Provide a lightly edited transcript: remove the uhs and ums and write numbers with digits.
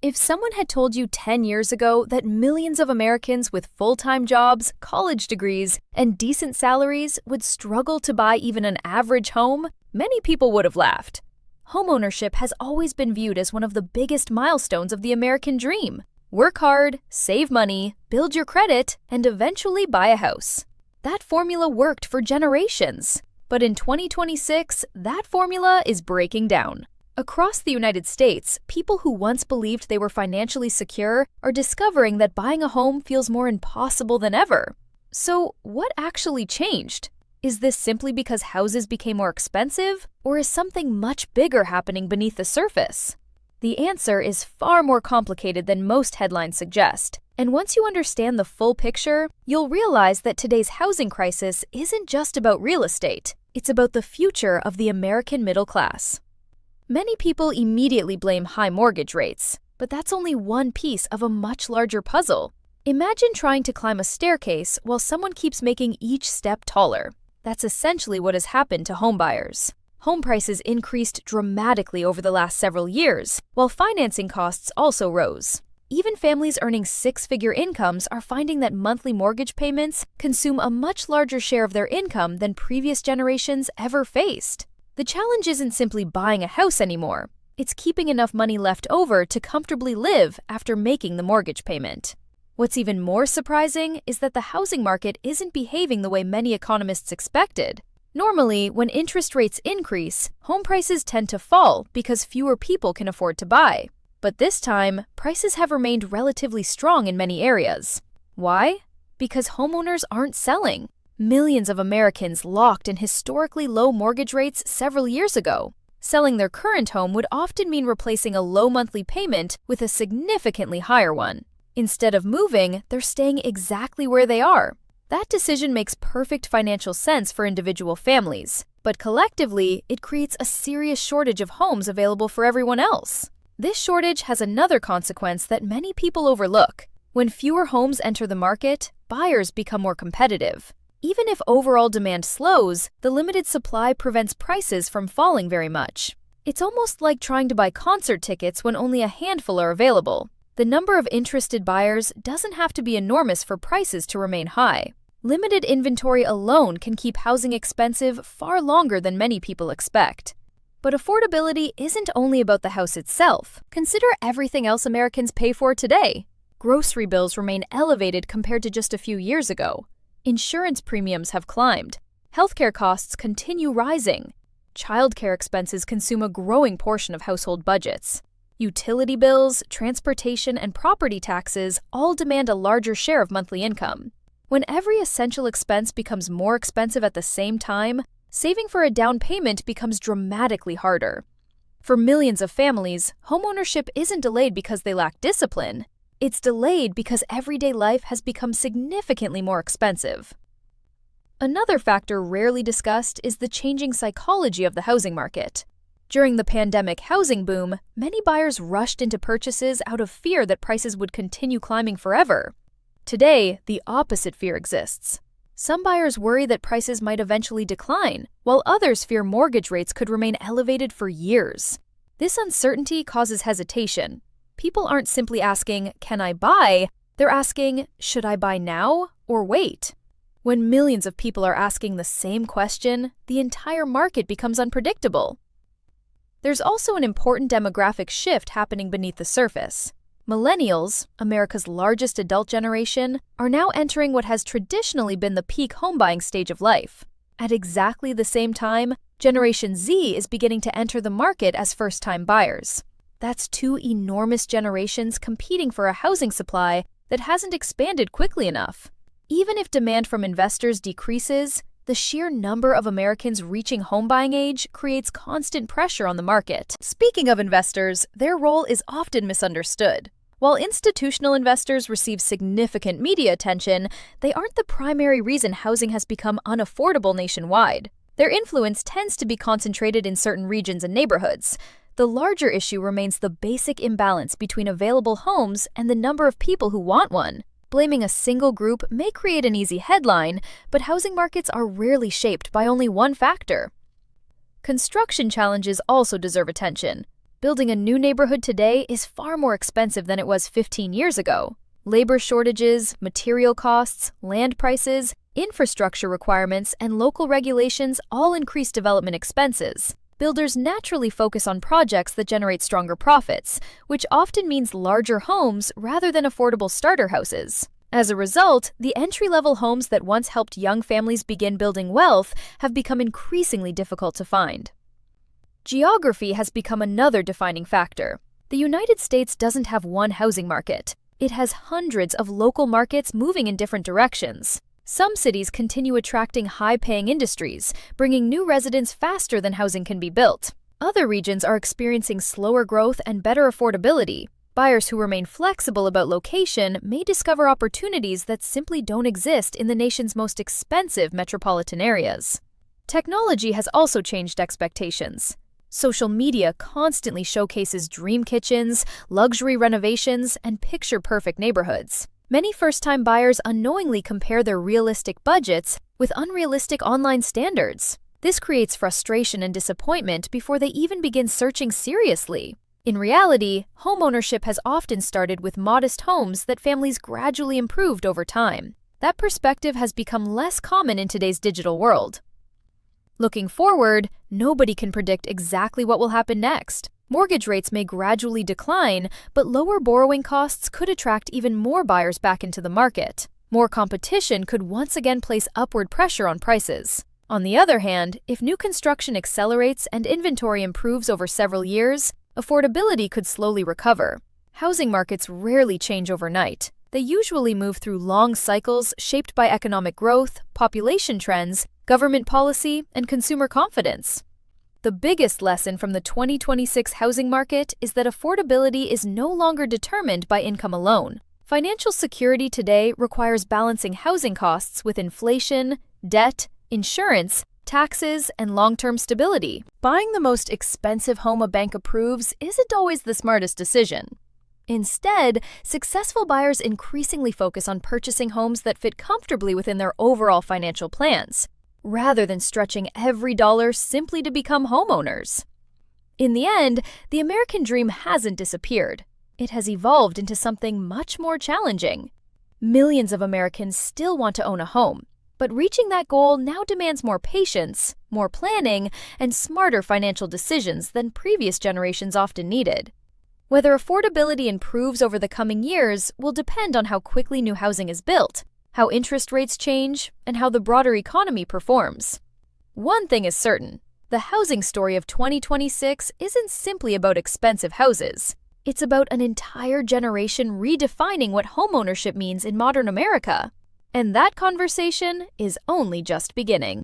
If someone had told you 10 years ago that millions of Americans with full-time jobs, college degrees, and decent salaries would struggle to buy even an average home, many people would have laughed. Homeownership has always been viewed as one of the biggest milestones of the American dream. Work hard, save money, build your credit, and eventually buy a house. That formula worked for generations. But in 2026, that formula is breaking down. Across the United States, people who once believed they were financially secure are discovering that buying a home feels more impossible than ever. So, what actually changed? Is this simply because houses became more expensive, or is something much bigger happening beneath the surface? The answer is far more complicated than most headlines suggest. And once you understand the full picture, you'll realize that today's housing crisis isn't just about real estate. It's about the future of the American middle class. Many people immediately blame high mortgage rates, but that's only one piece of a much larger puzzle. Imagine trying to climb a staircase while someone keeps making each step taller. That's essentially what has happened to homebuyers. Home prices increased dramatically over the last several years, while financing costs also rose. Even families earning six-figure incomes are finding that monthly mortgage payments consume a much larger share of their income than previous generations ever faced. The challenge isn't simply buying a house anymore. It's keeping enough money left over to comfortably live after making the mortgage payment. What's even more surprising is that the housing market isn't behaving the way many economists expected. Normally, when interest rates increase, home prices tend to fall because fewer people can afford to buy. But this time, prices have remained relatively strong in many areas. Why? Because homeowners aren't selling. Millions of Americans locked in historically low mortgage rates several years ago. Selling their current home would often mean replacing a low monthly payment with a significantly higher one. Instead of moving, they're staying exactly where they are. That decision makes perfect financial sense for individual families, but collectively, it creates a serious shortage of homes available for everyone else. This shortage has another consequence that many people overlook. When fewer homes enter the market, buyers become more competitive. Even if overall demand slows, the limited supply prevents prices from falling very much. It's almost like trying to buy concert tickets when only a handful are available. The number of interested buyers doesn't have to be enormous for prices to remain high. Limited inventory alone can keep housing expensive far longer than many people expect. But affordability isn't only about the house itself. Consider everything else Americans pay for today. Grocery bills remain elevated compared to just a few years ago. Insurance premiums have climbed. Healthcare costs continue rising. Childcare expenses consume a growing portion of household budgets. Utility bills, transportation, and property taxes all demand a larger share of monthly income. When every essential expense becomes more expensive at the same time, saving for a down payment becomes dramatically harder. For millions of families, homeownership isn't delayed because they lack discipline. It's delayed because everyday life has become significantly more expensive. Another factor rarely discussed is the changing psychology of the housing market. During the pandemic housing boom, many buyers rushed into purchases out of fear that prices would continue climbing forever. Today, the opposite fear exists. Some buyers worry that prices might eventually decline, while others fear mortgage rates could remain elevated for years. This uncertainty causes hesitation. People aren't simply asking, "Can I buy?" They're asking, "Should I buy now or wait?" When millions of people are asking the same question, the entire market becomes unpredictable. There's also an important demographic shift happening beneath the surface. Millennials, America's largest adult generation, are now entering what has traditionally been the peak home-buying stage of life. At exactly the same time, Generation Z is beginning to enter the market as first-time buyers. That's two enormous generations competing for a housing supply that hasn't expanded quickly enough. Even if demand from investors decreases, the sheer number of Americans reaching home buying age creates constant pressure on the market. Speaking of investors, their role is often misunderstood. While institutional investors receive significant media attention, they aren't the primary reason housing has become unaffordable nationwide. Their influence tends to be concentrated in certain regions and neighborhoods. The larger issue remains the basic imbalance between available homes and the number of people who want one. Blaming a single group may create an easy headline, but housing markets are rarely shaped by only one factor. Construction challenges also deserve attention. Building a new neighborhood today is far more expensive than it was 15 years ago. Labor shortages, material costs, land prices, infrastructure requirements, and local regulations all increase development expenses. Builders naturally focus on projects that generate stronger profits, which often means larger homes rather than affordable starter houses. As a result, the entry-level homes that once helped young families begin building wealth have become increasingly difficult to find. Geography has become another defining factor. The United States doesn't have one housing market. It has hundreds of local markets moving in different directions. Some cities continue attracting high-paying industries, bringing new residents faster than housing can be built. Other regions are experiencing slower growth and better affordability. Buyers who remain flexible about location may discover opportunities that simply don't exist in the nation's most expensive metropolitan areas. Technology has also changed expectations. Social media constantly showcases dream kitchens, luxury renovations, and picture-perfect neighborhoods. Many first-time buyers unknowingly compare their realistic budgets with unrealistic online standards. This creates frustration and disappointment before they even begin searching seriously. In reality, homeownership has often started with modest homes that families gradually improved over time. That perspective has become less common in today's digital world. Looking forward, nobody can predict exactly what will happen next. Mortgage rates may gradually decline, but lower borrowing costs could attract even more buyers back into the market. More competition could once again place upward pressure on prices. On the other hand, if new construction accelerates and inventory improves over several years, affordability could slowly recover. Housing markets rarely change overnight. They usually move through long cycles shaped by economic growth, population trends, government policy, and consumer confidence. The biggest lesson from the 2026 housing market is that affordability is no longer determined by income alone. Financial security today requires balancing housing costs with inflation, debt, insurance, taxes, and long-term stability. Buying the most expensive home a bank approves isn't always the smartest decision. Instead, successful buyers increasingly focus on purchasing homes that fit comfortably within their overall financial plans, rather than stretching every dollar simply to become homeowners. In the end, the American dream hasn't disappeared. It has evolved into something much more challenging. Millions of Americans still want to own a home, but reaching that goal now demands more patience, more planning, and smarter financial decisions than previous generations often needed. Whether affordability improves over the coming years will depend on how quickly new housing is built, how interest rates change, and how the broader economy performs. One thing is certain: the housing story of 2026 isn't simply about expensive houses. It's about an entire generation redefining what homeownership means in modern America. And that conversation is only just beginning.